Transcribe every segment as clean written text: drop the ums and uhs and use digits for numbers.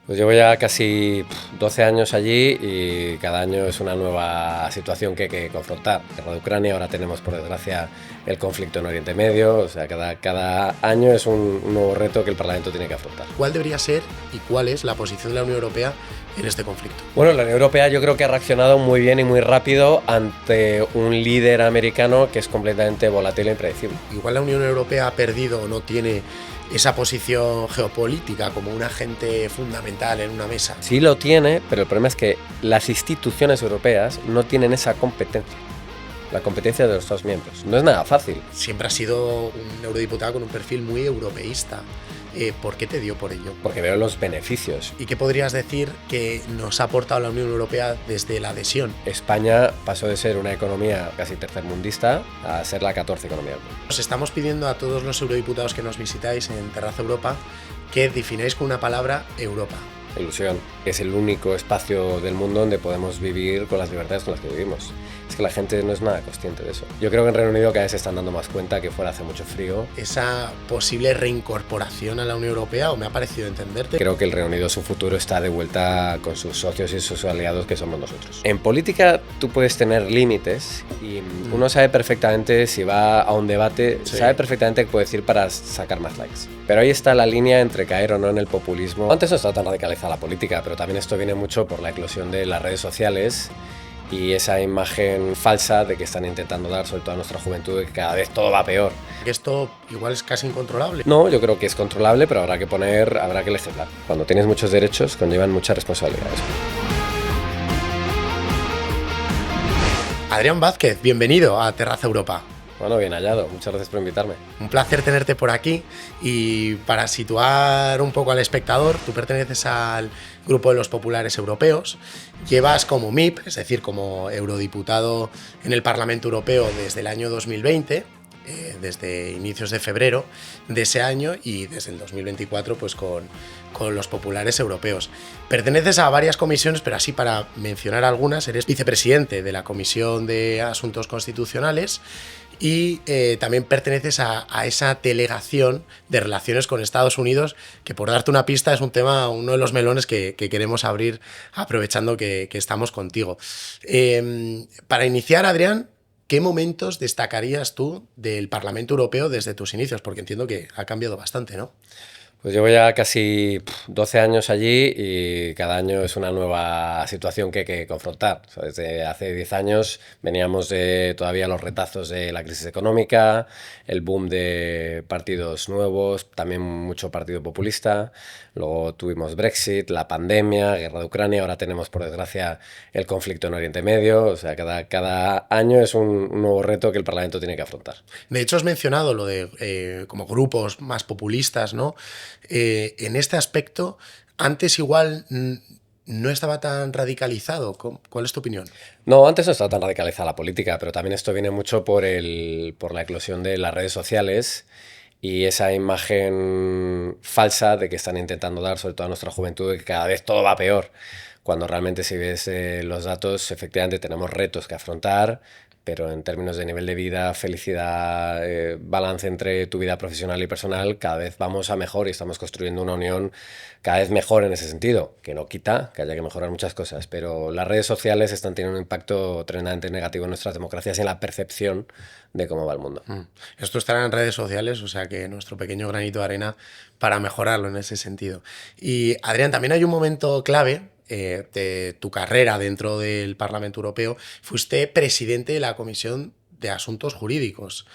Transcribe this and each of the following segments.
Pues llevo ya casi 12 años allí y cada año es una nueva situación que hay que confrontar. Guerra de Ucrania, ahora tenemos por desgracia el conflicto en Oriente Medio, o sea, cada año es un nuevo reto que el Parlamento tiene que afrontar. ¿Cuál debería ser y cuál es la posición de la Unión Europea en este conflicto? Bueno, la Unión Europea yo creo que ha reaccionado muy bien y muy rápido ante un líder americano que es completamente volátil e impredecible. Igual la Unión Europea ha perdido o no tiene esa posición geopolítica como un agente fundamental en una mesa. Sí lo tiene, pero el problema es que las instituciones europeas no tienen esa competencia. La competencia de los Estados miembros. No es nada fácil. Siempre has sido un eurodiputado con un perfil muy europeísta. ¿Por qué te dio por ello? Porque veo los beneficios. ¿Y qué podrías decir que nos ha aportado la Unión Europea desde la adhesión? España pasó de ser una economía casi tercermundista a ser la 14ª economía del mundo. Os estamos pidiendo a todos los eurodiputados que nos visitáis en Terraza Europa que defináis con una palabra Europa. Ilusión. Es el único espacio del mundo donde podemos vivir con las libertades con las que vivimos. Es que la gente no es nada consciente de eso. Yo creo que en Reino Unido cada vez se están dando más cuenta que fuera hace mucho frío. Esa posible reincorporación a la Unión Europea, o me ha parecido entenderte. Creo que el Reino Unido, su futuro está de vuelta con sus socios y sus aliados que somos nosotros. En política tú puedes tener límites y uno sabe perfectamente si va a un debate, sabe perfectamente qué puede decir para sacar más likes. Pero ahí está la línea entre caer o no en el populismo. Antes no estaba tan radicalizada la política, pero también esto viene mucho por la eclosión de las redes sociales y esa imagen falsa de que están intentando dar, sobre todo a nuestra juventud, de que cada vez todo va peor. Esto igual es casi incontrolable. No, yo creo que es controlable, pero habrá que legislar. Cuando tienes muchos derechos, conllevan muchas responsabilidades. Adrián Vázquez, bienvenido a Terraza Europa. Bueno, bien hallado. Muchas gracias por invitarme. Un placer tenerte por aquí y para situar un poco al espectador, tú perteneces al grupo de los populares europeos, llevas como MIP, es decir, como eurodiputado en el Parlamento Europeo desde el año 2020, desde inicios de febrero de ese año y desde el 2024 pues con los populares europeos. Perteneces a varias comisiones, pero así para mencionar algunas, eres vicepresidente de la Comisión de Asuntos Constitucionales y también perteneces a esa delegación de relaciones con Estados Unidos, que por darte una pista es un tema, uno de los melones que queremos abrir aprovechando que estamos contigo. Para iniciar, Adrián, ¿qué momentos destacarías tú del Parlamento Europeo desde tus inicios? Porque entiendo que ha cambiado bastante, ¿no? Pues llevo ya casi 12 años allí y cada año es una nueva situación que hay que confrontar. O sea, desde hace 10 años veníamos de todavía los retazos de la crisis económica, el boom de partidos nuevos, también mucho partido populista. Luego tuvimos Brexit, la pandemia, guerra de Ucrania, ahora tenemos por desgracia el conflicto en Oriente Medio. O sea, cada año es un nuevo reto que el Parlamento tiene que afrontar. De hecho, has mencionado lo de como grupos más populistas, ¿no? En este aspecto, antes igual no estaba tan radicalizado. ¿Cuál es tu opinión? No, antes no estaba tan radicalizada la política, pero también esto viene mucho por la eclosión de las redes sociales y esa imagen falsa de que están intentando dar, sobre todo a nuestra juventud, de que cada vez todo va peor. Cuando realmente si ves los datos, efectivamente tenemos retos que afrontar, pero en términos de nivel de vida, felicidad, balance entre tu vida profesional y personal, cada vez vamos a mejor y estamos construyendo una unión cada vez mejor en ese sentido, que no quita que haya que mejorar muchas cosas, pero las redes sociales están teniendo un impacto tremendamente negativo en nuestras democracias y en la percepción de cómo va el mundo. Esto estará en redes sociales, o sea que nuestro pequeño granito de arena para mejorarlo en ese sentido. Y Adrián, también hay un momento clave de tu carrera dentro del Parlamento Europeo. Fuiste presidente de la Comisión de Asuntos Jurídicos.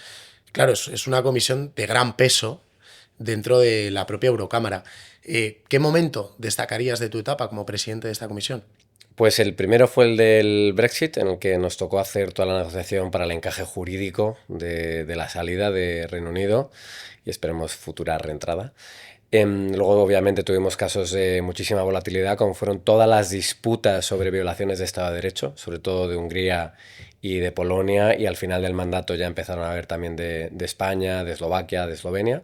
Claro, es una comisión de gran peso dentro de la propia Eurocámara. ¿Qué momento destacarías de tu etapa como presidente de esta comisión? Pues el primero fue el del Brexit, en el que nos tocó hacer toda la negociación para el encaje jurídico de la salida de Reino Unido y esperemos futura reentrada. Luego, obviamente, tuvimos casos de muchísima volatilidad, como fueron todas las disputas sobre violaciones de Estado de Derecho, sobre todo de Hungría y de Polonia, y al final del mandato ya empezaron a haber también de España, de Eslovaquia, de Eslovenia,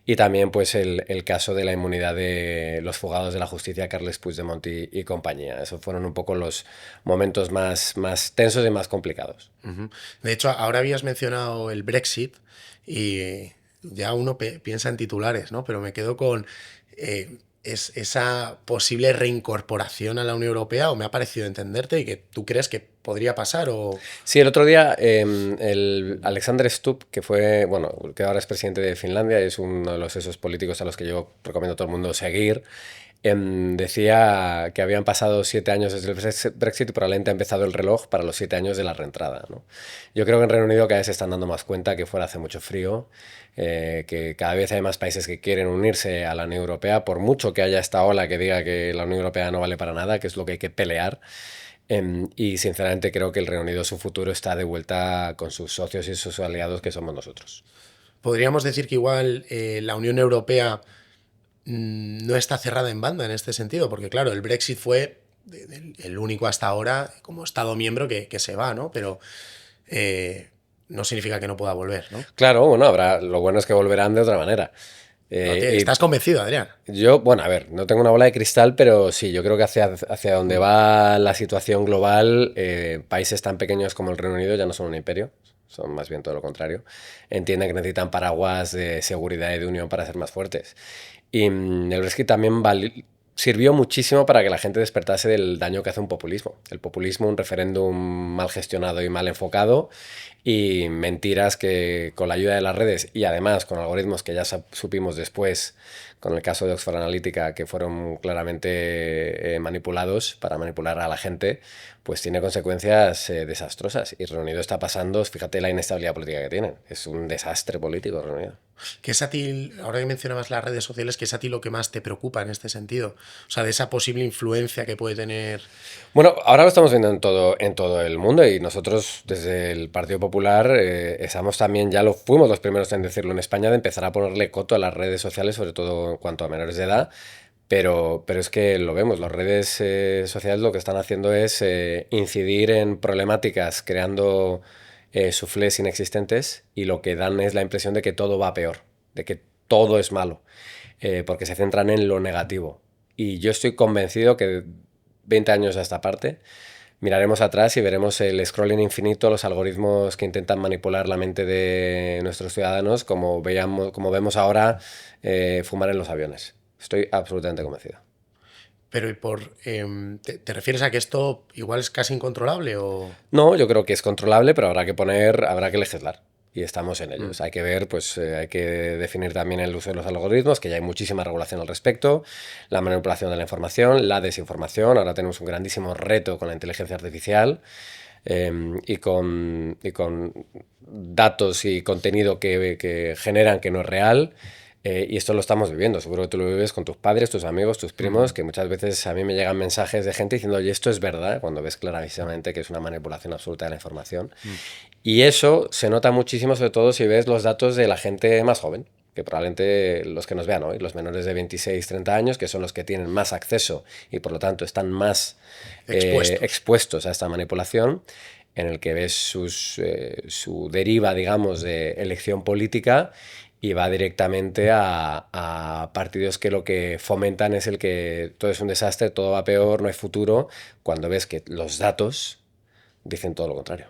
y también pues el caso de la inmunidad de los fugados de la justicia, Carles Puigdemont y compañía. Esos fueron un poco los momentos más tensos y más complicados. De hecho, ahora habías mencionado el Brexit y ya uno piensa en titulares, ¿no? Pero me quedo con es esa posible reincorporación a la Unión Europea, o me ha parecido entenderte, y que tú crees que podría pasar o... Sí, el otro día el Alexander Stubb, que fue, bueno, que ahora es presidente de Finlandia, es uno de esos políticos a los que yo recomiendo a todo el mundo seguir, decía que habían pasado 7 años desde el Brexit y probablemente ha empezado el reloj para los 7 años de la reentrada, ¿no? Yo creo que en Reino Unido cada vez se están dando más cuenta que fuera hace mucho frío, que cada vez hay más países que quieren unirse a la Unión Europea, por mucho que haya esta ola que diga que la Unión Europea no vale para nada, que es lo que hay que pelear. Y sinceramente creo que el Reino Unido, su futuro está de vuelta con sus socios y sus aliados, que somos nosotros. Podríamos decir que igual la Unión Europea no está cerrada en banda en este sentido, porque claro, el Brexit fue el único hasta ahora como Estado miembro que se va, ¿no? Pero no significa que no pueda volver, ¿no? Claro, bueno, habrá, lo bueno es que volverán de otra manera. ¿Estás convencido, Adrián? Yo, bueno, a ver, no tengo una bola de cristal, pero sí, yo creo que hacia donde va la situación global, países tan pequeños como el Reino Unido ya no son un imperio, son más bien todo lo contrario. Entienden que necesitan paraguas de seguridad y de unión para ser más fuertes. Y el Brexit también sirvió muchísimo para que la gente despertase del daño que hace un populismo. El populismo, un referéndum mal gestionado y mal enfocado, y mentiras que con la ayuda de las redes y además con algoritmos que ya supimos después, con el caso de Oxford Analytica, que fueron claramente manipulados para manipular a la gente, pues tiene consecuencias desastrosas. Y Reino Unido está pasando, fíjate la inestabilidad política que tienen. Es un desastre político Reino Unido. ¿Qué es a ti, ahora que mencionabas las redes sociales, qué es a ti lo que más te preocupa en este sentido? O sea, de esa posible influencia que puede tener... Bueno, ahora lo estamos viendo en todo el mundo y nosotros desde el Partido Popular estamos también, ya lo fuimos los primeros en decirlo en España, de empezar a ponerle coto a las redes sociales, sobre todo en cuanto a menores de edad, pero es que lo vemos, las redes sociales lo que están haciendo es incidir en problemáticas, creando suflés inexistentes, y lo que dan es la impresión de que todo va peor, de que todo es malo, porque se centran en lo negativo. Y yo estoy convencido que 20 años a esta parte miraremos atrás y veremos el scrolling infinito, los algoritmos que intentan manipular la mente de nuestros ciudadanos, como vemos ahora fumar en los aviones. Estoy absolutamente convencido. Pero ¿te refieres a que esto igual es casi incontrolable o...? No, yo creo que es controlable, pero habrá que legislar. Y estamos en ellos. Hay que ver, pues hay que definir también el uso de los algoritmos, que ya hay muchísima regulación al respecto, la manipulación de la información, la desinformación. Ahora tenemos un grandísimo reto con la inteligencia artificial y con datos y contenido que generan que no es real. Y esto lo estamos viviendo, seguro que tú lo vives con tus padres, tus amigos, tus primos, que muchas veces a mí me llegan mensajes de gente diciendo, oye, esto es verdad, cuando ves clarísimamente que es una manipulación absoluta de la información. Y eso se nota muchísimo, sobre todo si ves los datos de la gente más joven, que probablemente los que nos vean hoy, los menores de 26, 30 años, que son los que tienen más acceso y por lo tanto están más expuestos a esta manipulación, en el que ves su deriva, digamos, de elección política, y va directamente a partidos que lo que fomentan es el que todo es un desastre, todo va peor, no hay futuro, cuando ves que los datos dicen todo lo contrario.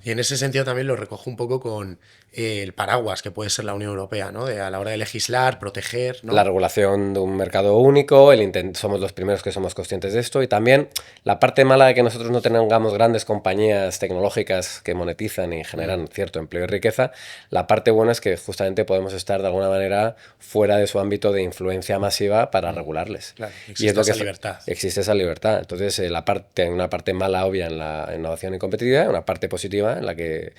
Y en ese sentido también lo recojo un poco con el paraguas que puede ser la Unión Europea, ¿no? A la hora de legislar, proteger, ¿no? La regulación de un mercado único, somos los primeros que somos conscientes de esto, y también la parte mala de que nosotros no tengamos grandes compañías tecnológicas que monetizan y generan cierto empleo y riqueza. La parte buena es que justamente podemos estar de alguna manera fuera de su ámbito de influencia masiva para regularles. Claro, existe esa libertad. Existe esa libertad. Entonces, hay una parte mala obvia en la innovación y competitividad, una parte positiva en la que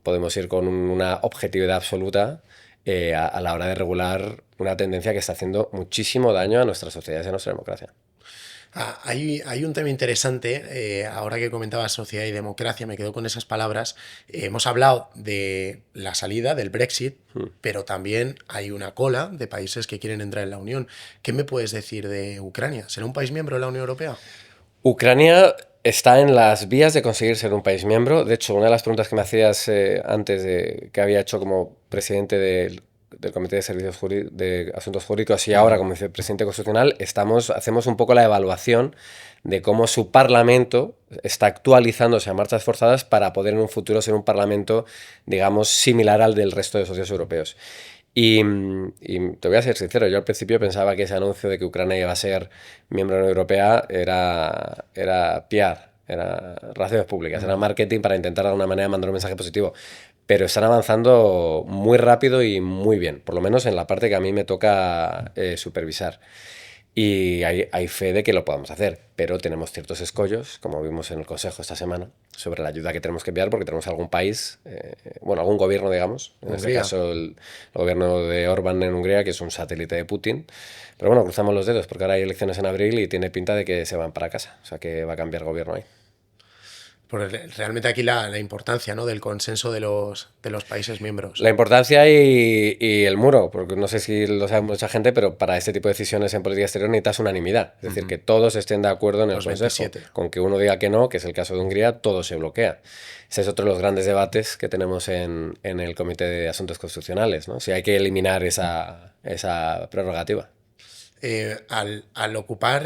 podemos ir con una objetividad absoluta a la hora de regular una tendencia que está haciendo muchísimo daño a nuestras sociedades y a nuestra democracia. Hay un tema interesante, ahora que comentabas sociedad y democracia, me quedo con esas palabras. Hemos hablado de la salida del Brexit, pero también hay una cola de países que quieren entrar en la Unión. ¿Qué me puedes decir de Ucrania? ¿Será un país miembro de la Unión Europea? Ucrania está en las vías de conseguir ser un país miembro. De hecho, una de las preguntas que me hacías antes de que había hecho como presidente del Comité de Servicios de Asuntos Jurídicos y ahora como vicepresidente constitucional, hacemos un poco la evaluación de cómo su parlamento está actualizándose a marchas forzadas para poder en un futuro ser un parlamento, digamos, similar al del resto de socios europeos. Y te voy a ser sincero, yo al principio pensaba que ese anuncio de que Ucrania iba a ser miembro de la Unión Europea era PR, era relaciones públicas, era marketing para intentar de alguna manera mandar un mensaje positivo. Pero están avanzando muy rápido y muy bien, por lo menos en la parte que a mí me toca supervisar. Y hay fe de que lo podamos hacer, pero tenemos ciertos escollos, como vimos en el Consejo esta semana, sobre la ayuda que tenemos que enviar, porque tenemos algún país, bueno, algún gobierno, digamos, en este Hungría. caso el gobierno de Orbán en Hungría, que es un satélite de Putin. Pero bueno, cruzamos los dedos, porque ahora hay elecciones en abril y tiene pinta de que se van para casa, o sea que va a cambiar gobierno ahí. Porque realmente aquí la importancia, ¿no?, del consenso de los países miembros. La importancia y el muro, porque no sé si lo sabe mucha gente, pero para este tipo de decisiones en política exterior necesitas unanimidad. Es decir, que todos estén de acuerdo en el Los Consejo. 27. Con que uno diga que no, que es el caso de Hungría, todo se bloquea. Ese es otro de los grandes debates que tenemos en el Comité de Asuntos Constitucionales, ¿no? Si hay que eliminar esa prerrogativa. Al ocupar,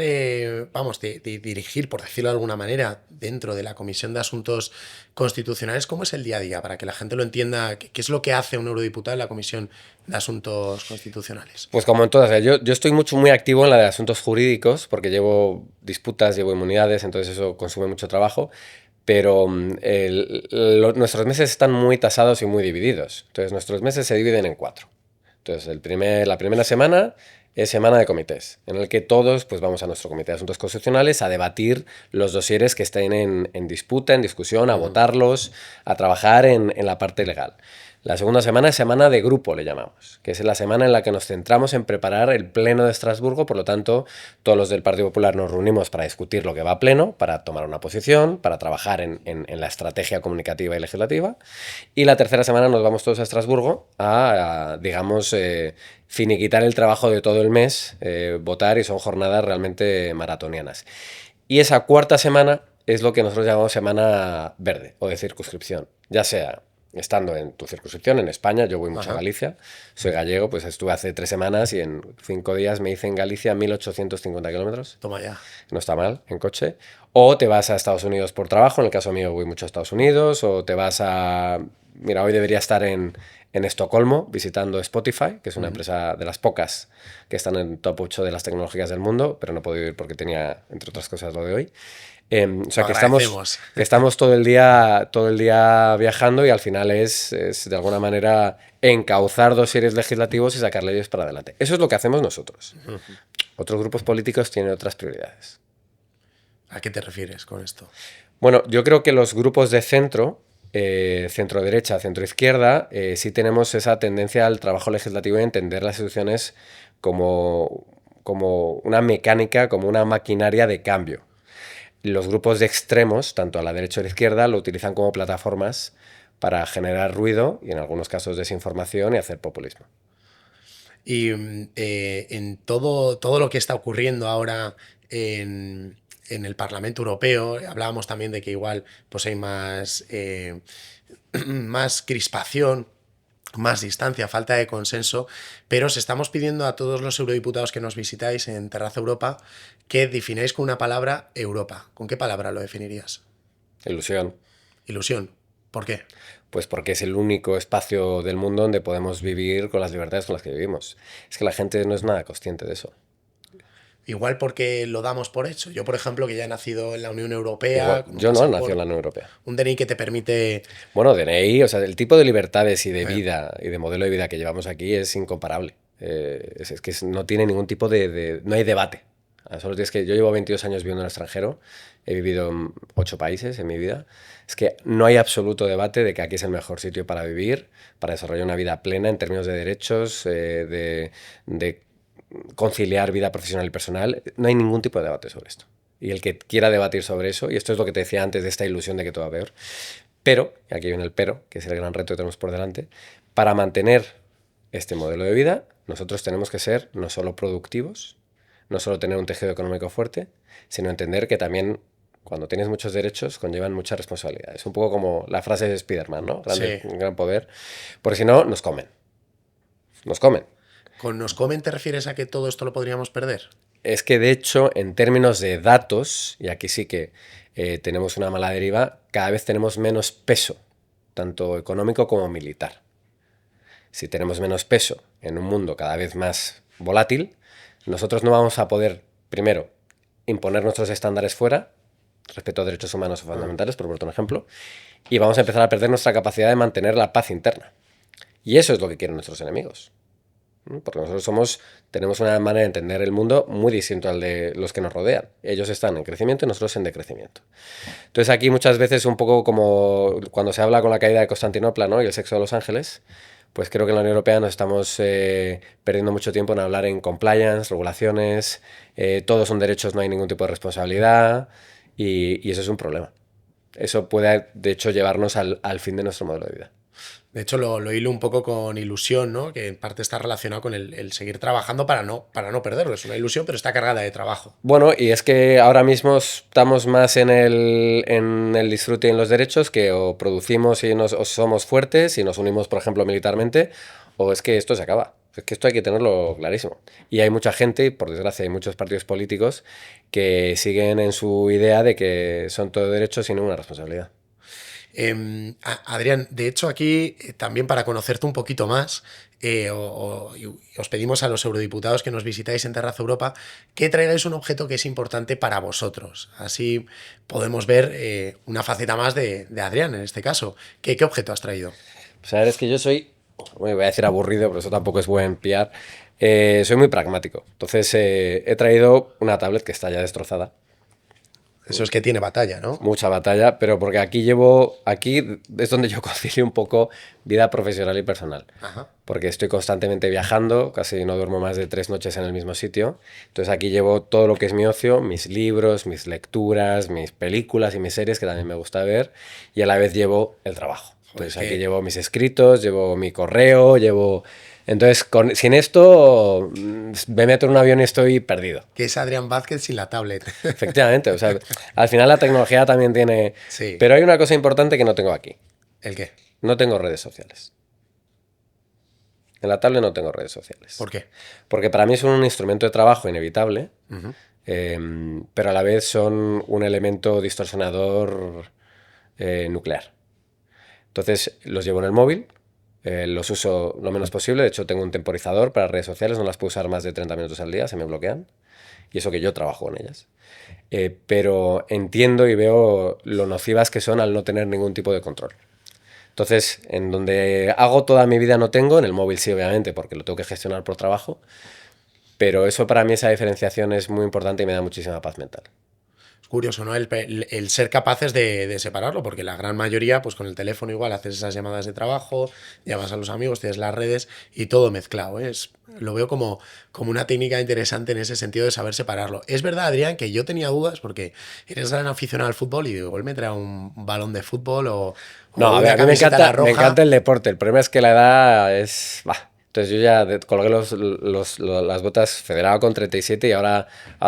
vamos, de dirigir, por decirlo de alguna manera, dentro de la Comisión de Asuntos Constitucionales, ¿cómo es el día a día? Para que la gente lo entienda, ¿qué es lo que hace un eurodiputado en la Comisión de Asuntos Constitucionales? Pues como en todas, yo estoy muy activo en la de asuntos jurídicos, porque llevo disputas, llevo inmunidades, entonces eso consume mucho trabajo, pero nuestros meses están muy tasados y muy divididos. Entonces nuestros meses se dividen en 4. Entonces la primera semana es semana de comités, en el que todos pues, vamos a nuestro comité de asuntos constitucionales a debatir los dosieres que estén en disputa, en discusión, a votarlos, a trabajar en la parte legal. La segunda semana es semana de grupo, le llamamos, que es la semana en la que nos centramos en preparar el pleno de Estrasburgo. Por lo tanto, todos los del Partido Popular nos reunimos para discutir lo que va a pleno, para tomar una posición, para trabajar en la estrategia comunicativa y legislativa. Y la tercera semana nos vamos todos a Estrasburgo a digamos, finiquitar el trabajo de todo el mes, votar, y son jornadas realmente maratonianas. Y esa cuarta semana es lo que nosotros llamamos semana verde o de circunscripción, ya sea estando en tu circunscripción, en España. Yo voy mucho a Galicia, soy gallego, pues estuve hace 3 semanas y en 5 días me hice en Galicia 1.850 kilómetros. Toma ya. No está mal, en coche. O te vas a Estados Unidos por trabajo, en el caso mío voy mucho a Estados Unidos, o te vas a... Mira, hoy debería estar en Estocolmo visitando Spotify, que es una empresa de las pocas que están en top 8 de las tecnologías del mundo, pero no he podido ir porque tenía, entre otras cosas, lo de hoy. O sea, que estamos todo el día viajando, y al final es de alguna manera encauzar dosieres legislativos y sacar leyes para adelante. Eso es lo que hacemos nosotros. Otros grupos políticos tienen otras prioridades. ¿A qué te refieres con esto? Bueno, yo creo que los grupos de centro, centro-derecha, centro-izquierda, sí tenemos esa tendencia al trabajo legislativo y a entender las instituciones como una mecánica, como una maquinaria de cambio. Los grupos de extremos, tanto a la derecha o a la izquierda, lo utilizan como plataformas para generar ruido y en algunos casos desinformación y hacer populismo. Y en todo lo que está ocurriendo ahora en el Parlamento Europeo, hablábamos también de que igual pues hay más crispación, más distancia, falta de consenso, pero os estamos pidiendo a todos los eurodiputados que nos visitáis en Terraza Europa que defináis con una palabra Europa. ¿Con qué palabra lo definirías? Ilusión. Ilusión. ¿Por qué? Pues porque es el único espacio del mundo donde podemos vivir con las libertades con las que vivimos. Es que la gente no es nada consciente de eso. Igual porque lo damos por hecho. Yo, por ejemplo, que ya he nacido en la Unión Europea... Igual, yo no nací en la Unión Europea. Un DNI que te permite... Bueno, DNI, o sea, el tipo de libertades y de vida y de modelo de vida que llevamos aquí es incomparable. Es que no tiene ningún tipo no hay debate. Solo tienes que... Yo llevo 22 años viviendo en el extranjero, he vivido en 8 países en mi vida. Es que no hay absoluto debate de que aquí es el mejor sitio para vivir, para desarrollar una vida plena en términos de derechos, de conciliar vida profesional y personal. No hay ningún tipo de debate sobre esto. Y el que quiera debatir sobre eso, y esto es lo que te decía antes de esta ilusión de que todo va peor, pero, y aquí viene el pero, que es el gran reto que tenemos por delante, para mantener este modelo de vida, nosotros tenemos que ser no solo productivos, no solo tener un tejido económico fuerte, sino entender que también cuando tienes muchos derechos conllevan muchas responsabilidades. Un poco como la frase de Spiderman, ¿no? Gran poder. Porque si no, nos comen. Nos comen. ¿Con nos comen te refieres a que todo esto lo podríamos perder? Es que, de hecho, en términos de datos, y aquí sí que tenemos una mala deriva, cada vez tenemos menos peso, tanto económico como militar. si tenemos menos peso en un mundo cada vez más volátil, nosotros no vamos a poder, primero, imponer nuestros estándares fuera, respecto a derechos humanos fundamentales, por un ejemplo, y vamos a empezar a perder nuestra capacidad de mantener la paz interna. Y eso es lo que quieren nuestros enemigos. Porque nosotros tenemos una manera de entender el mundo muy distinta al de los que nos rodean. Ellos están en crecimiento y nosotros en decrecimiento. Entonces aquí muchas veces un poco como cuando se habla con la caída de Constantinopla, ¿no? Y el sexo de los ángeles, pues creo que en la Unión Europea nos estamos perdiendo mucho tiempo en hablar en compliance, regulaciones, todos son derechos, no hay ningún tipo de responsabilidad y eso es un problema. Eso puede, de hecho, llevarnos al fin de nuestro modelo de vida. De hecho, lo hilo un poco con ilusión, ¿no? Que en parte está relacionado con el seguir trabajando para no perderlo. Es una ilusión, pero está cargada de trabajo. Bueno, y es que ahora mismo estamos más en el disfrute y en los derechos, que o producimos o somos fuertes y nos unimos, por ejemplo, militarmente, o es que esto se acaba. Es que esto hay que tenerlo clarísimo. Y hay mucha gente, por desgracia, hay muchos partidos políticos que siguen en su idea de que son todo derechos y ninguna responsabilidad. Adrián, de hecho aquí también para conocerte un poquito más, os pedimos a los eurodiputados que nos visitáis en Terraza Europa que traigáis un objeto que es importante para vosotros. Así podemos ver una faceta más de Adrián en este caso. ¿Qué objeto has traído? Pues a ver, es que yo soy, bueno, voy a decir aburrido, pero eso tampoco es buen PR. Soy muy pragmático. Entonces he traído una tablet que está ya destrozada. Eso es que tiene batalla, ¿no? Mucha batalla, pero porque aquí es donde yo concilio un poco vida profesional y personal. Ajá. Porque estoy constantemente viajando, casi no duermo más de 3 noches en el mismo sitio. Entonces aquí llevo todo lo que es mi ocio, mis libros, mis lecturas, mis películas y mis series que también me gusta ver, y a la vez llevo el trabajo. Entonces aquí llevo mis escritos, llevo mi correo, Entonces, sin esto me meto en un avión y estoy perdido. Que es Adrián Vázquez sin la tablet. Efectivamente, o sea, al final la tecnología también tiene... Sí. Pero hay una cosa importante que no tengo aquí. ¿El qué? No tengo redes sociales. En la tablet no tengo redes sociales. ¿Por qué? Porque para mí son un instrumento de trabajo inevitable, pero a la vez son un elemento distorsionador nuclear. Entonces los llevo en el móvil. Los uso lo menos posible. De hecho, tengo un temporizador para redes sociales. No las puedo usar más de 30 minutos al día. Se me bloquean. Y eso que yo trabajo con ellas. Pero entiendo y veo lo nocivas que son al no tener ningún tipo de control. Entonces, en donde hago toda mi vida no tengo. En el móvil sí, obviamente, porque lo tengo que gestionar por trabajo. Pero eso para mí, esa diferenciación es muy importante y me da muchísima paz mental. Curioso, ¿no? El ser capaces de separarlo, porque la gran mayoría, pues con el teléfono igual haces esas llamadas de trabajo, llamas a los amigos, tienes las redes y todo mezclado. Lo veo como una técnica interesante en ese sentido de saber separarlo. Es verdad, Adrián, que yo tenía dudas porque eres gran aficionado al fútbol y igual me trae un balón de fútbol o no, a ver, a mí me encanta el deporte. El problema es que la edad es... Bah. Entonces yo ya colgué las botas federado con 37 y ahora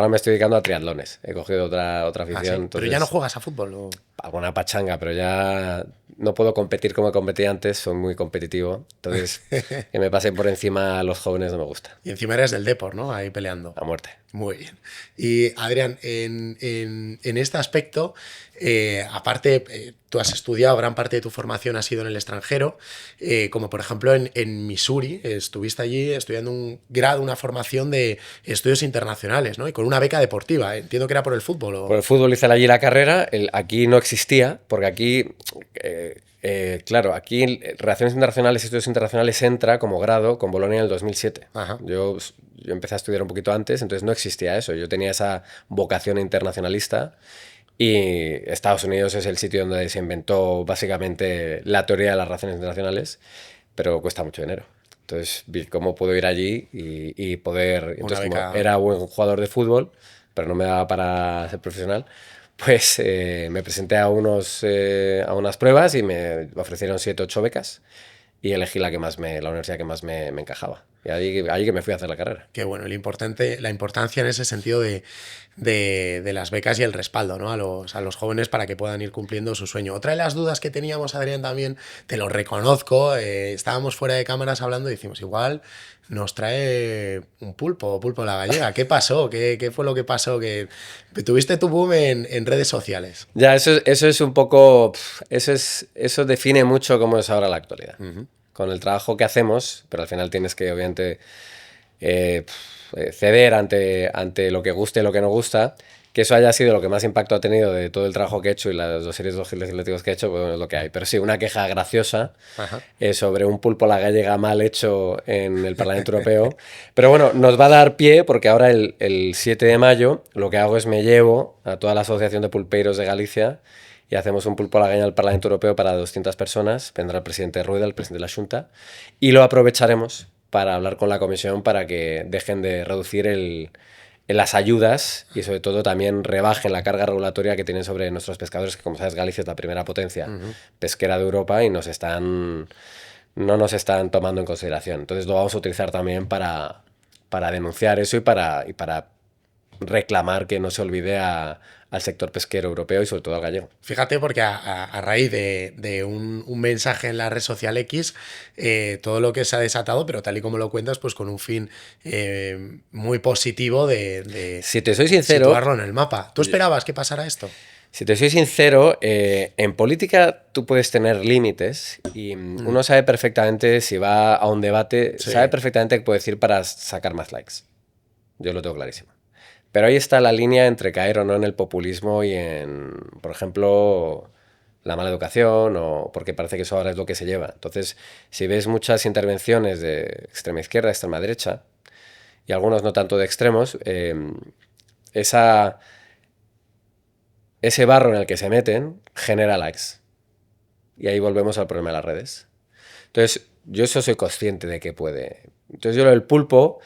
me estoy dedicando a triatlones. He cogido otra afición. ¿Sí? Entonces, ¿pero ya no juegas a fútbol? ¿O? Alguna pachanga, pero ya no puedo competir como competí antes, soy muy competitivo. Entonces, que me pasen por encima a los jóvenes no me gusta. Y encima eres del Depor, ¿no? Ahí peleando. A muerte. Muy bien. Y Adrián, en este aspecto, aparte, tú has estudiado, gran parte de tu formación ha sido en el extranjero, como por ejemplo en Missouri, estuviste allí estudiando un grado, una formación de estudios internacionales, ¿no? Y con una beca deportiva, entiendo que era por el fútbol. ¿O? Por el fútbol hice allí la carrera, aquí no existía, porque aquí... claro, aquí Relaciones Internacionales y Estudios Internacionales entra como grado con Bolonia en el 2007. Ajá. Yo empecé a estudiar un poquito antes, entonces no existía eso. Yo tenía esa vocación internacionalista y Estados Unidos es el sitio donde se inventó básicamente la teoría de las relaciones internacionales, pero cuesta mucho dinero. Entonces vi cómo puedo ir allí y poder... Entonces, como era buen jugador de fútbol, pero no me daba para ser profesional, pues me presenté a unas pruebas y me ofrecieron 7 o 8 becas y elegí la universidad que más me encajaba. Y ahí que me fui a hacer la carrera. Qué bueno, la importancia en ese sentido de las becas y el respaldo, ¿no? a los jóvenes para que puedan ir cumpliendo su sueño. Otra de las dudas que teníamos, Adrián, también, te lo reconozco, estábamos fuera de cámaras hablando y decimos, igual nos trae un pulpo a la gallega. ¿Qué pasó? ¿Qué fue lo que pasó? Que tuviste tu boom en redes sociales. Ya, eso es un poco... Eso define mucho cómo es ahora la actualidad. con el trabajo que hacemos, pero al final tienes que, obviamente, ceder ante lo que guste y lo que no gusta. Que eso haya sido lo que más impacto ha tenido de todo el trabajo que he hecho y las 2 series legislativas que he hecho, pues bueno, es lo que hay. Pero sí, una queja graciosa sobre un pulpo a la gallega mal hecho en el Parlamento Europeo. Pero bueno, nos va a dar pie porque ahora el 7 de mayo lo que hago es me llevo a toda la Asociación de Pulpeiros de Galicia y hacemos un pulpo a la gallega en el Parlamento Europeo para 200 personas. Vendrá el presidente Rueda, el presidente de la Xunta, y lo aprovecharemos para hablar con la Comisión para que dejen de reducir en las ayudas y sobre todo también rebajen la carga regulatoria que tienen sobre nuestros pescadores, que como sabes Galicia es la primera potencia pesquera de Europa y no nos están tomando en consideración. Entonces lo vamos a utilizar también para denunciar eso y para reclamar que no se olvide al sector pesquero europeo y sobre todo al gallego. Fíjate, porque a raíz de un mensaje en la red social X, todo lo que se ha desatado, pero tal y como lo cuentas, pues con un fin muy positivo de si te soy sincero, situarlo en el mapa. ¿Tú esperabas que pasara esto? Si te soy sincero, en política tú puedes tener límites y uno sabe perfectamente, si va a un debate, sabe perfectamente qué puede decir para sacar más likes. Yo lo tengo clarísimo. Pero ahí está la línea entre caer o no en el populismo y en, por ejemplo, la mala educación, o porque parece que eso ahora es lo que se lleva. Entonces, si ves muchas intervenciones de extrema izquierda, extrema derecha, y algunos no tanto de extremos, ese barro en el que se meten genera likes. Y ahí volvemos al problema de las redes. Entonces, yo eso soy consciente de que puede. Entonces, yo lo del pulpo...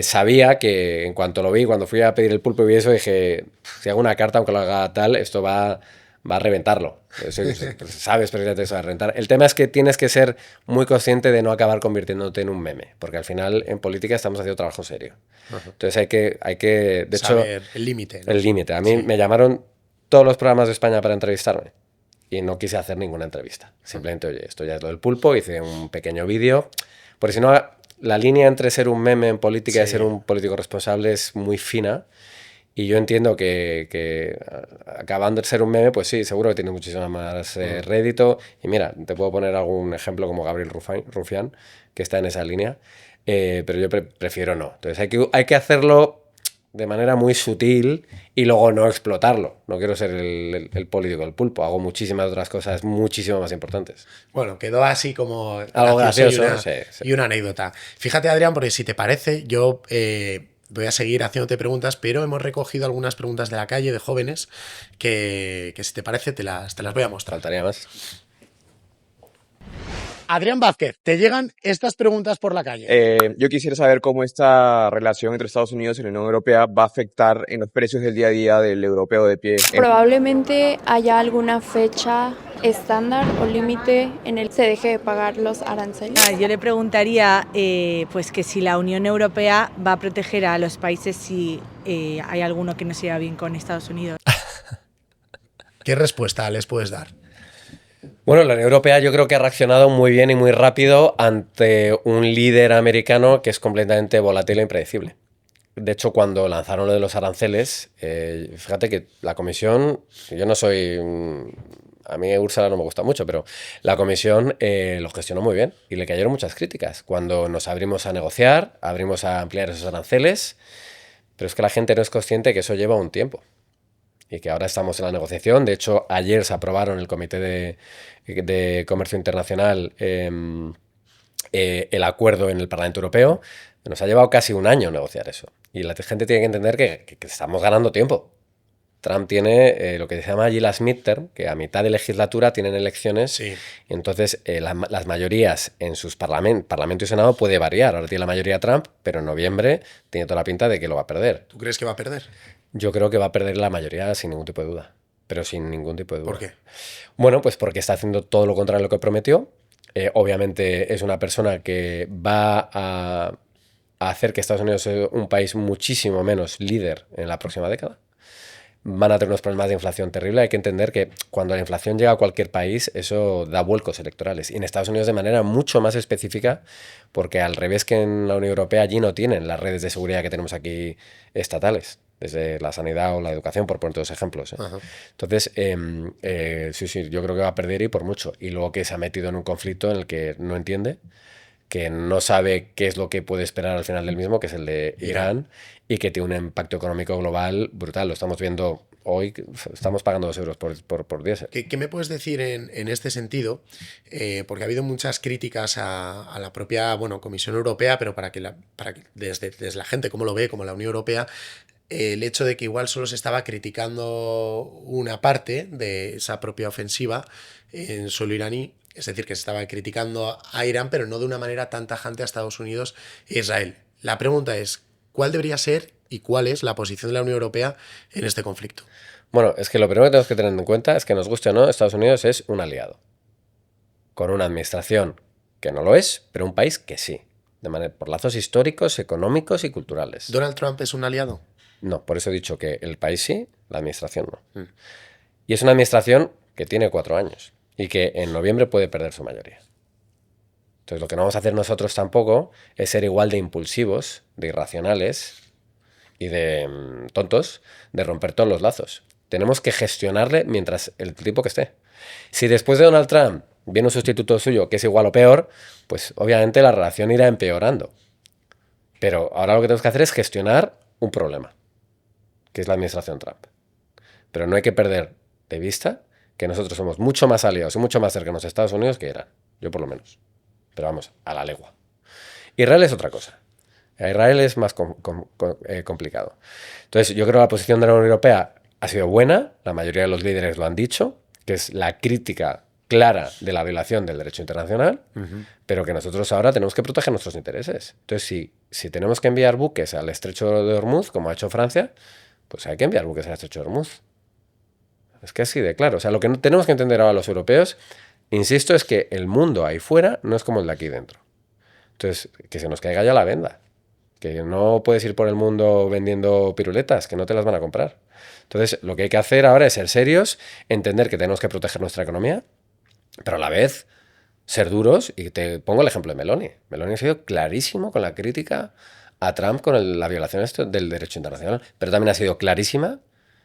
sabía que en cuanto lo vi, cuando fui a pedir el pulpo y eso, dije, si hago una carta, aunque lo haga tal, esto va a reventarlo. Sabes perfectamente eso va a reventar. El tema es que tienes que ser muy consciente de no acabar convirtiéndote en un meme, porque al final en política estamos haciendo trabajo serio. Entonces hay que de saber hecho, el límite, ¿no? El límite. A mí me llamaron todos los programas de España para entrevistarme y no quise hacer ninguna entrevista. Simplemente, oye, esto ya es lo del pulpo, hice un pequeño vídeo, porque si no... La línea entre ser un meme en política y ser un político responsable es muy fina y yo entiendo que acabando de ser un meme, pues sí, seguro que tiene muchísimo más rédito. Y mira, te puedo poner algún ejemplo como Gabriel Rufián, que está en esa línea, pero yo prefiero no. Entonces hay que hacerlo de manera muy sutil y luego no explotarlo. No quiero ser el político del pulpo, hago muchísimas otras cosas muchísimo más importantes. Bueno, quedó así como algo gracioso y una anécdota. Fíjate, Adrián, porque si te parece, yo voy a seguir haciéndote preguntas, pero hemos recogido algunas preguntas de la calle de jóvenes que si te parece te las voy a mostrar. Faltaría más. Adrián Vázquez, te llegan estas preguntas por la calle. Yo quisiera saber cómo esta relación entre Estados Unidos y la Unión Europea va a afectar en los precios del día a día del europeo de pie. Probablemente haya alguna fecha estándar o límite en el que se deje de pagar los aranceles. Yo le preguntaría pues que si la Unión Europea va a proteger a los países si hay alguno que no se lleva bien con Estados Unidos. ¿Qué respuesta les puedes dar? Bueno, la Unión Europea yo creo que ha reaccionado muy bien y muy rápido ante un líder americano que es completamente volátil e impredecible. De hecho, cuando lanzaron lo de los aranceles, fíjate que la Comisión, yo no soy... A mí Úrsula no me gusta mucho, pero la Comisión lo gestionó muy bien y le cayeron muchas críticas. Cuando nos abrimos a negociar, abrimos a ampliar esos aranceles, pero es que la gente no es consciente que eso lleva un tiempo. Y que ahora estamos en la negociación. De hecho, ayer se aprobaron en el Comité de Comercio Internacional el acuerdo en el Parlamento Europeo. Nos ha llevado casi un año negociar eso. Y la gente tiene que entender que estamos ganando tiempo. Trump tiene lo que se llama allí las midterm, que a mitad de legislatura tienen elecciones. Sí. Entonces, las mayorías en sus Parlamento y Senado puede variar. Ahora tiene la mayoría Trump, pero en noviembre tiene toda la pinta de que lo va a perder. ¿Tú crees que va a perder? Yo creo que va a perder la mayoría sin ningún tipo de duda. Pero sin ningún tipo de duda. ¿Por qué? Bueno, pues porque está haciendo todo lo contrario a lo que prometió. Obviamente es una persona que va a hacer que Estados Unidos sea un país muchísimo menos líder en la próxima década. Van a tener unos problemas de inflación terrible. Hay que entender que cuando la inflación llega a cualquier país, eso da vuelcos electorales. Y en Estados Unidos de manera mucho más específica, porque al revés que en la Unión Europea, allí no tienen las redes de seguridad que tenemos aquí estatales. desde la sanidad o la educación, por poner dos ejemplos. Ajá. Entonces, sí, yo creo que va a perder y por mucho. Y luego que se ha metido en un conflicto en el que no entiende, que no sabe qué es lo que puede esperar al final del mismo, que es el de Irán, y que tiene un impacto económico global brutal. Lo estamos viendo hoy, estamos pagando 2 euros por diésel. ¿Qué me puedes decir en este sentido? Porque ha habido muchas críticas a la propia Comisión Europea, pero para que desde la gente, como lo ve, como la Unión Europea, el hecho de que igual solo se estaba criticando una parte de esa propia ofensiva en suelo iraní, es decir, que se estaba criticando a Irán, pero no de una manera tan tajante a Estados Unidos e Israel. La pregunta es, ¿cuál debería ser y cuál es la posición de la Unión Europea en este conflicto? Bueno, es que lo primero que tenemos que tener en cuenta es que, nos guste o no, Estados Unidos es un aliado, con una administración que no lo es, pero un país que sí, por lazos históricos, económicos y culturales. ¿Donald Trump es un aliado? No, por eso he dicho que el país sí, la administración no. Y es una administración que tiene 4 años y que en noviembre puede perder su mayoría. Entonces, lo que no vamos a hacer nosotros tampoco es ser igual de impulsivos, de irracionales y de tontos, de romper todos los lazos. Tenemos que gestionarle mientras el tipo que esté. Si después de Donald Trump viene un sustituto suyo que es igual o peor, pues obviamente la relación irá empeorando. Pero ahora lo que tenemos que hacer es gestionar un problema, que es la administración Trump. Pero no hay que perder de vista que nosotros somos mucho más aliados y mucho más cercanos a Estados Unidos que Irán. Yo por lo menos. Pero vamos, a la legua. Israel es otra cosa. Israel es más complicado. Entonces, yo creo que la posición de la Unión Europea ha sido buena, la mayoría de los líderes lo han dicho, que es la crítica clara de la violación del derecho internacional, pero que nosotros ahora tenemos que proteger nuestros intereses. Entonces, si tenemos que enviar buques al estrecho de Hormuz, como ha hecho Francia, pues hay que enviar buques al estrecho de Hormuz. Es que así de claro. O sea, lo que tenemos que entender ahora los europeos, insisto, es que el mundo ahí fuera no es como el de aquí dentro. Entonces, que se nos caiga ya la venda. Que no puedes ir por el mundo vendiendo piruletas, que no te las van a comprar. Entonces, lo que hay que hacer ahora es ser serios, entender que tenemos que proteger nuestra economía, pero a la vez ser duros. Y te pongo el ejemplo de Meloni. Meloni ha sido clarísimo con la crítica a Trump con la violación del derecho internacional, pero también ha sido clarísima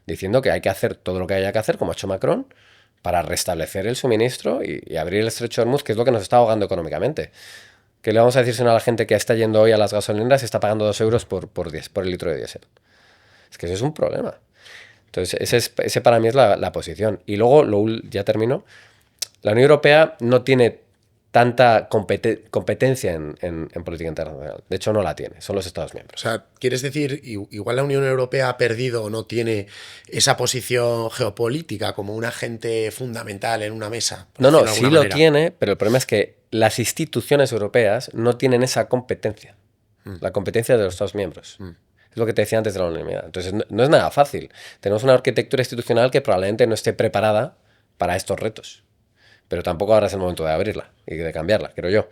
diciendo que hay que hacer todo lo que haya que hacer, como ha hecho Macron, para restablecer el suministro y abrir el estrecho de Hormuz, que es lo que nos está ahogando económicamente. ¿Qué le vamos a decir si no a la gente que está yendo hoy a las gasolineras y está pagando 2 euros por el litro de diésel? Es que eso es un problema. Entonces, ese para mí es la posición. Y luego, ya termino, la Unión Europea no tiene tanta competencia en política internacional. De hecho, no la tiene, son los Estados miembros. O sea, ¿quieres decir, igual la Unión Europea ha perdido o no tiene esa posición geopolítica como un agente fundamental en una mesa? No, sí lo tiene, pero el problema es que las instituciones europeas no tienen esa competencia, la competencia de los Estados miembros. Es lo que te decía antes de la unanimidad. Entonces, no es nada fácil. Tenemos una arquitectura institucional que probablemente no esté preparada para estos retos. Pero tampoco ahora es el momento de abrirla y de cambiarla, creo yo.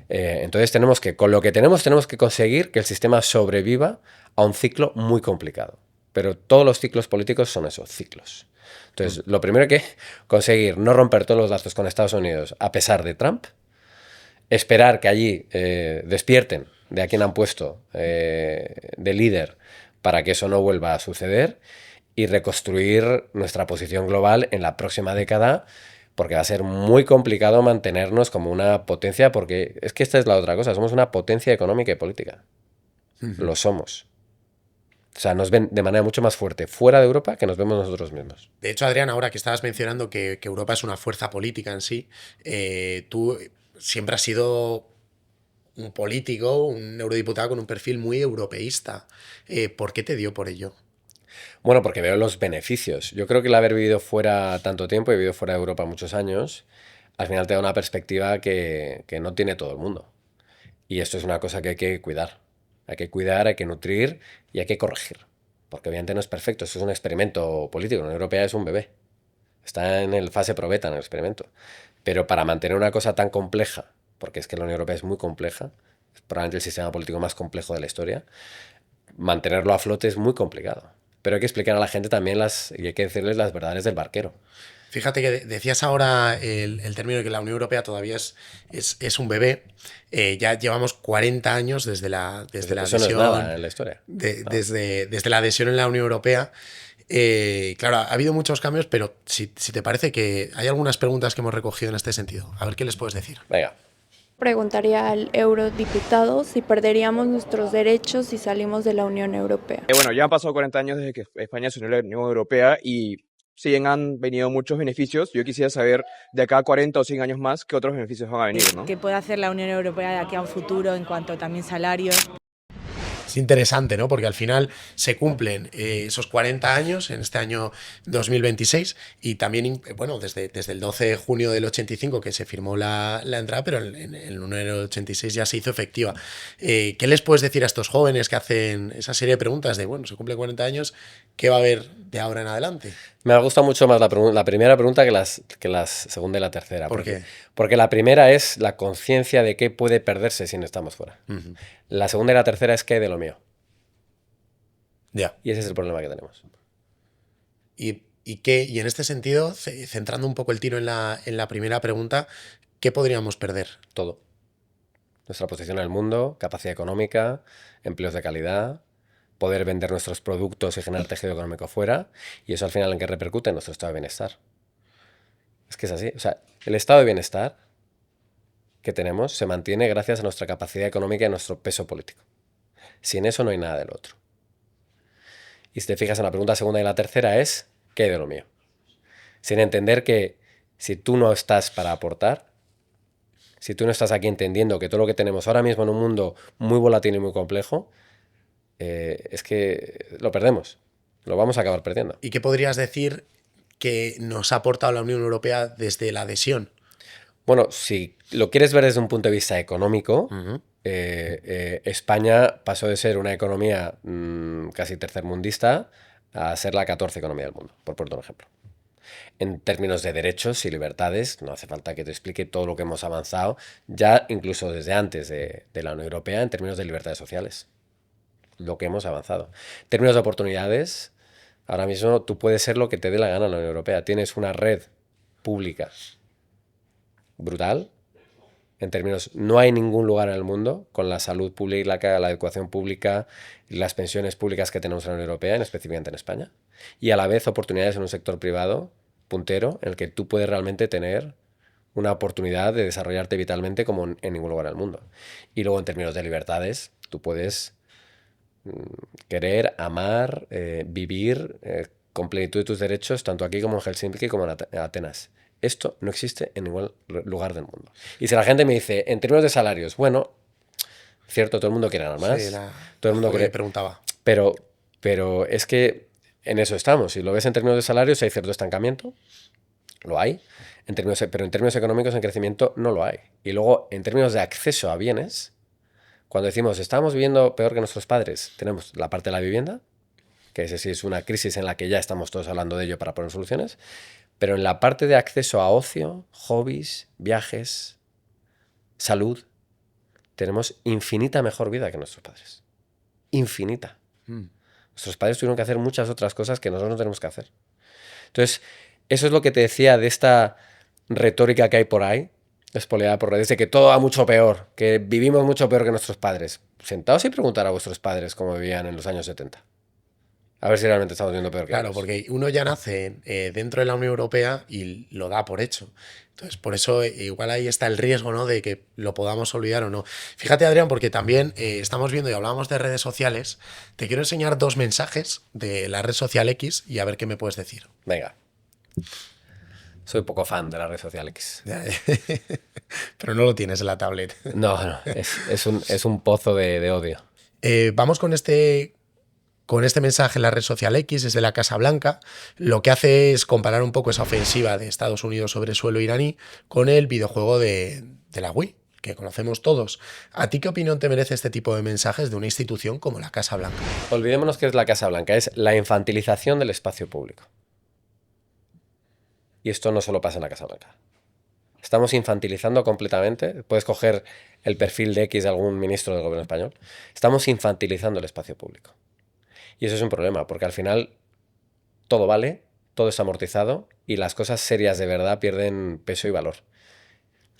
Entonces con lo que tenemos que conseguir que el sistema sobreviva a un ciclo muy complicado. Pero todos los ciclos políticos son eso, ciclos. Entonces, lo primero que conseguir no romper todos los lazos con Estados Unidos a pesar de Trump, esperar que allí despierten de a quien han puesto de líder para que eso no vuelva a suceder y reconstruir nuestra posición global en la próxima década, porque va a ser muy complicado mantenernos como una potencia, porque es que esta es la otra cosa, somos una potencia económica y política. Lo somos. O sea, nos ven de manera mucho más fuerte fuera de Europa que nos vemos nosotros mismos. De hecho, Adrián, ahora que estabas mencionando que Europa es una fuerza política en sí, tú siempre has sido un político, un eurodiputado con un perfil muy europeísta. ¿Por qué te dio por ello? Bueno, porque veo los beneficios. Yo creo que el haber vivido fuera tanto tiempo, he vivido fuera de Europa muchos años, al final te da una perspectiva que no tiene todo el mundo. Y esto es una cosa que hay que cuidar. Hay que cuidar, hay que nutrir y hay que corregir. Porque obviamente no es perfecto, esto es un experimento político. La Unión Europea es un bebé. Está en el fase probeta, en el experimento. Pero para mantener una cosa tan compleja, porque es que la Unión Europea es muy compleja, es probablemente el sistema político más complejo de la historia, mantenerlo a flote es muy complicado. pero hay que explicar a la gente también y hay que decirles las verdades del barquero. Fíjate que decías ahora el término de que la Unión Europea todavía es un bebé. Ya llevamos 40 años desde la Eso no es adhesión. nada en la historia. Desde la adhesión en la Unión Europea. Claro, ha habido muchos cambios, pero si te parece que hay algunas preguntas que hemos recogido en este sentido. A ver qué les puedes decir. Venga. Preguntaría al eurodiputado si perderíamos nuestros derechos si salimos de la Unión Europea. Bueno, ya han pasado 40 años desde que España se unió a la Unión Europea y si bien han venido muchos beneficios, yo quisiera saber de acá a 40 o 100 años más qué otros beneficios van a venir, ¿no? ¿Qué puede hacer la Unión Europea de aquí a un futuro en cuanto también salarios? Es interesante, ¿no? Porque al final se cumplen esos 40 años en este año 2026 y también, bueno, desde el 12 de junio del 85 que se firmó la entrada, pero en el 1 del 86 ya se hizo efectiva. ¿Qué les puedes decir a estos jóvenes que hacen esa serie de preguntas de, bueno, se cumplen 40 años, ¿qué va a haber de ahora en adelante? Me ha gustado mucho más la primera pregunta que las segunda y la tercera. ¿Por qué? Porque la primera es la conciencia de qué puede perderse si no estamos fuera. Uh-huh. La segunda y la tercera es qué de lo mío. Ya. Y ese es el problema que tenemos. Y en este sentido, centrando un poco el tiro en la primera pregunta, ¿qué podríamos perder? Todo. Nuestra posición en el mundo, capacidad económica, empleos de calidad, poder vender nuestros productos y generar tejido económico fuera, y eso al final en qué repercute en nuestro estado de bienestar. Es que es así. O sea, el estado de bienestar que tenemos se mantiene gracias a nuestra capacidad económica y nuestro peso político. Sin eso no hay nada del otro. Y si te fijas en la pregunta segunda y la tercera es ¿qué hay de lo mío? Sin entender que si tú no estás para aportar, si tú no estás aquí entendiendo que todo lo que tenemos ahora mismo en un mundo muy volátil y muy complejo, es que lo perdemos, lo vamos a acabar perdiendo. ¿Y qué podrías decir que nos ha aportado la Unión Europea desde la adhesión? Bueno, si lo quieres ver desde un punto de vista económico, Uh-huh. España pasó de ser una economía casi tercermundista a ser la 14 economía del mundo, por poner un ejemplo. En términos de derechos y libertades, no hace falta que te explique todo lo que hemos avanzado, ya incluso desde antes de la Unión Europea, en términos de libertades sociales. Lo que hemos avanzado. En términos de oportunidades, ahora mismo tú puedes ser lo que te dé la gana en la Unión Europea. Tienes una red pública brutal. En términos, no hay ningún lugar en el mundo con la salud pública, la educación pública y las pensiones públicas que tenemos en la Unión Europea, específicamente en España. Y a la vez oportunidades en un sector privado puntero en el que tú puedes realmente tener una oportunidad de desarrollarte vitalmente como en ningún lugar del mundo. Y luego en términos de libertades, tú puedes querer, amar, vivir con plenitud de tus derechos, tanto aquí como en Helsinki como en Atenas. Esto no existe en ningún lugar del mundo. Y si la gente me dice, en términos de salarios, bueno, cierto, todo el mundo quiere ganar más. Sí, todo el mundo quiere... preguntaba. Pero es que en eso estamos. Si lo ves en términos de salarios, hay cierto estancamiento. Lo hay. Pero en términos económicos, en crecimiento, no lo hay. Y luego, en términos de acceso a bienes, cuando decimos, estamos viviendo peor que nuestros padres, tenemos la parte de la vivienda, que ese sí es una crisis en la que ya estamos todos hablando de ello para poner soluciones, pero en la parte de acceso a ocio, hobbies, viajes, salud, tenemos infinita mejor vida que nuestros padres. Infinita. Nuestros padres tuvieron que hacer muchas otras cosas que nosotros no tenemos que hacer. Entonces, eso es lo que te decía de esta retórica que hay por ahí, espoleada por redes, de que todo va mucho peor, que vivimos mucho peor que nuestros padres. Sentaos y preguntar a vuestros padres cómo vivían en los años 70. A ver si realmente estamos viendo peor que Claro, ellos. porque uno ya nace dentro de la Unión Europea y lo da por hecho. Entonces, por eso igual ahí está el riesgo, ¿no?, de que lo podamos olvidar o no. Fíjate, Adrián, porque también estamos viendo y hablábamos de redes sociales. Te quiero enseñar 2 mensajes de la red social X y a ver qué me puedes decir. Venga. Soy poco fan de la red social X. Pero no lo tienes en la tablet. No, es un pozo de odio. Vamos con este mensaje en la red social X, desde la Casa Blanca. Lo que hace es comparar un poco esa ofensiva de Estados Unidos sobre suelo iraní con el videojuego de la Wii, que conocemos todos. ¿A ti qué opinión te merece este tipo de mensajes de una institución como la Casa Blanca? Olvidémonos que es la Casa Blanca, es la infantilización del espacio público. Y esto no solo pasa en la Casa Blanca. Estamos infantilizando completamente. Puedes coger el perfil de X de algún ministro del gobierno español. Estamos infantilizando el espacio público. Y eso es un problema, porque al final todo vale, todo es amortizado y las cosas serias de verdad pierden peso y valor.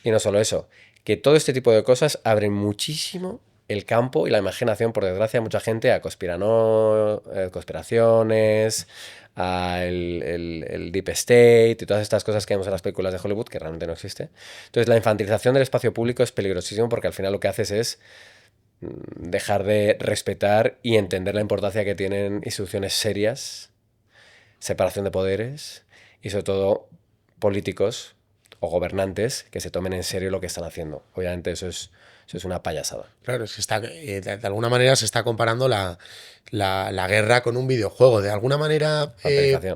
Y no solo eso, que todo este tipo de cosas abren muchísimo el campo y la imaginación, por desgracia, mucha gente a conspiraciones, a el Deep State y todas estas cosas que vemos en las películas de Hollywood, que realmente no existe. Entonces la infantilización del espacio público es peligrosísimo porque al final lo que haces es dejar de respetar y entender la importancia que tienen instituciones serias, separación de poderes y sobre todo políticos o gobernantes que se tomen en serio lo que están haciendo. Obviamente eso es una payasada. Claro, es que está, de alguna manera se está comparando la guerra con un videojuego. De alguna manera,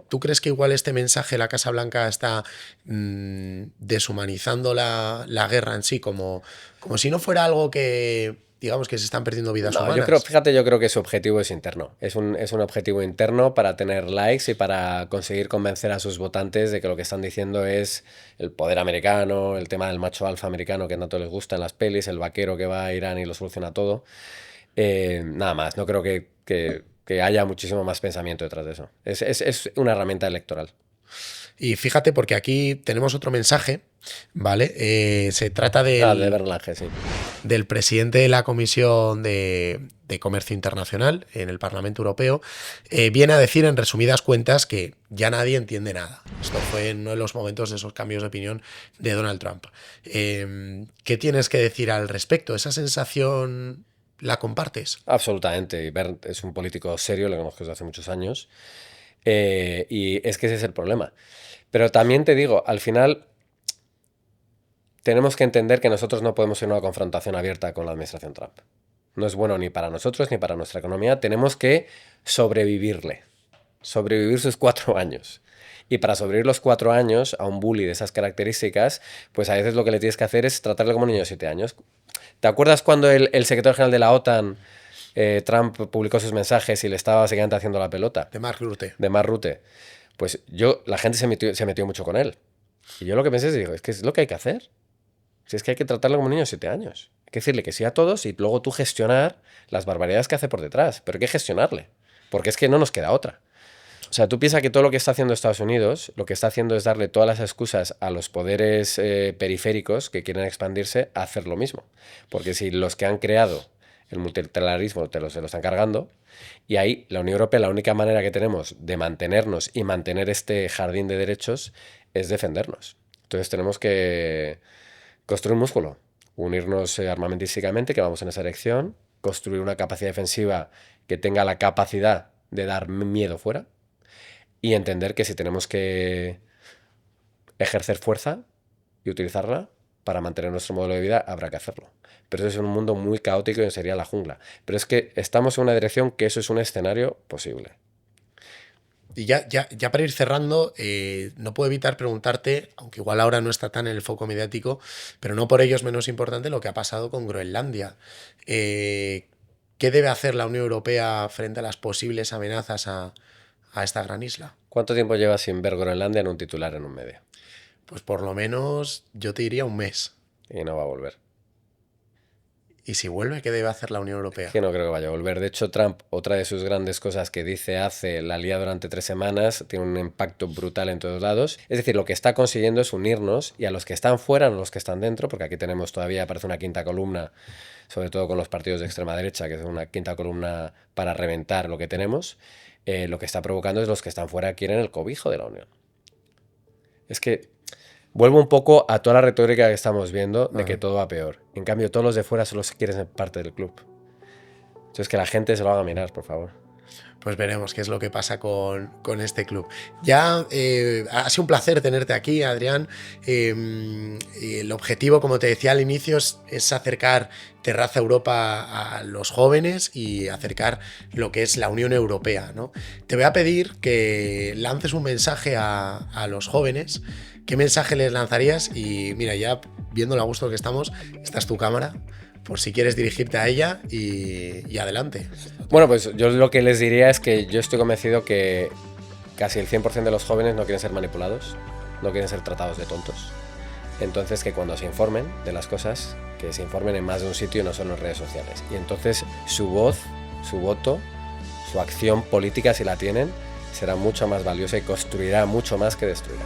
¿tú crees que igual este mensaje de la Casa Blanca está deshumanizando la guerra en sí? Como si no fuera algo que, digamos, que se están perdiendo vidas humanas. Yo creo que su objetivo es interno. Es un objetivo interno para tener likes y para conseguir convencer a sus votantes de que lo que están diciendo es el poder americano, el tema del macho alfa americano que tanto les gusta en las pelis, el vaquero que va a Irán y lo soluciona todo. Nada más, no creo que haya muchísimo más pensamiento detrás de eso. Es una herramienta electoral. Y fíjate, porque aquí tenemos otro mensaje, ¿vale? Se trata de Berlanga, sí. Del presidente de la Comisión de Comercio Internacional en el Parlamento Europeo. Viene a decir, en resumidas cuentas, que ya nadie entiende nada. Esto fue en uno de los momentos de esos cambios de opinión de Donald Trump. ¿Qué tienes que decir al respecto? ¿Esa sensación la compartes? Absolutamente. Bert es un político serio, lo conozco desde hace muchos años. Y es que ese es el problema. Pero también te digo, al final tenemos que entender que nosotros no podemos ir a una confrontación abierta con la administración Trump. No es bueno ni para nosotros ni para nuestra economía. Tenemos que sobrevivir sus 4 años. Y para sobrevivir los 4 años a un bully de esas características, pues a veces lo que le tienes que hacer es tratarle como un niño de 7 años. ¿Te acuerdas cuando el secretario general de la OTAN, Trump, publicó sus mensajes y le estaba básicamente haciendo la pelota? De Mark Rutte. Pues la gente se metió mucho con él. Y yo lo que pensé es que es lo que hay que hacer. Si es que hay que tratarlo como un niño de 7 años. Hay que decirle que sí a todos y luego tú gestionar las barbaridades que hace por detrás. Pero hay que gestionarle. Porque es que no nos queda otra. O sea, tú piensas que todo lo que está haciendo Estados Unidos, lo que está haciendo es darle todas las excusas a los poderes periféricos que quieren expandirse a hacer lo mismo. Porque si los que han creado el multilateralismo se lo están cargando, y ahí la Unión Europea, la única manera que tenemos de mantenernos y mantener este jardín de derechos es defendernos. Entonces tenemos que construir un músculo, unirnos armamentísticamente, que vamos en esa dirección, construir una capacidad defensiva que tenga la capacidad de dar miedo fuera y entender que si tenemos que ejercer fuerza y utilizarla para mantener nuestro modelo de vida, habrá que hacerlo. Pero eso es un mundo muy caótico y sería la jungla. Pero es que estamos en una dirección que eso es un escenario posible. Y ya para ir cerrando, no puedo evitar preguntarte, aunque igual ahora no está tan en el foco mediático, pero no por ello es menos importante lo que ha pasado con Groenlandia. ¿Qué debe hacer la Unión Europea frente a las posibles amenazas a esta gran isla? ¿Cuánto tiempo llevas sin ver Groenlandia en un titular en un medio? Pues por lo menos yo te diría un mes. Y no va a volver. ¿Y si vuelve, qué debe hacer la Unión Europea? Es que no creo que vaya a volver. De hecho, Trump, otra de sus grandes cosas que la lía durante 3 semanas, tiene un impacto brutal en todos lados. Es decir, lo que está consiguiendo es unirnos, y a los que están fuera, no a los que están dentro, porque aquí tenemos todavía, parece una quinta columna, sobre todo con los partidos de extrema derecha, que es una quinta columna para reventar lo que tenemos. Lo que está provocando es los que están fuera quieren el cobijo de la Unión. Es que vuelvo un poco a toda la retórica que estamos viendo de que todo va peor. En cambio, todos los de fuera solo quieren ser parte del club. Entonces, que la gente se lo haga mirar, por favor. Pues veremos qué es lo que pasa con este club. Ya ha sido un placer tenerte aquí, Adrián. El objetivo, como te decía al inicio, es acercar Terraza Europa a los jóvenes y acercar lo que es la Unión Europea, ¿no? Te voy a pedir que lances un mensaje a los jóvenes. ¿Qué mensaje les lanzarías? Y mira, ya viendo lo a gusto que estamos, esta es tu cámara, por si quieres dirigirte a ella y adelante. Bueno, pues yo lo que les diría es que yo estoy convencido que casi el 100% de los jóvenes no quieren ser manipulados, no quieren ser tratados de tontos. Entonces, que cuando se informen de las cosas, que se informen en más de un sitio y no solo en redes sociales. Y entonces su voz, su voto, su acción política, si la tienen, será mucho más valiosa y construirá mucho más que destruirá.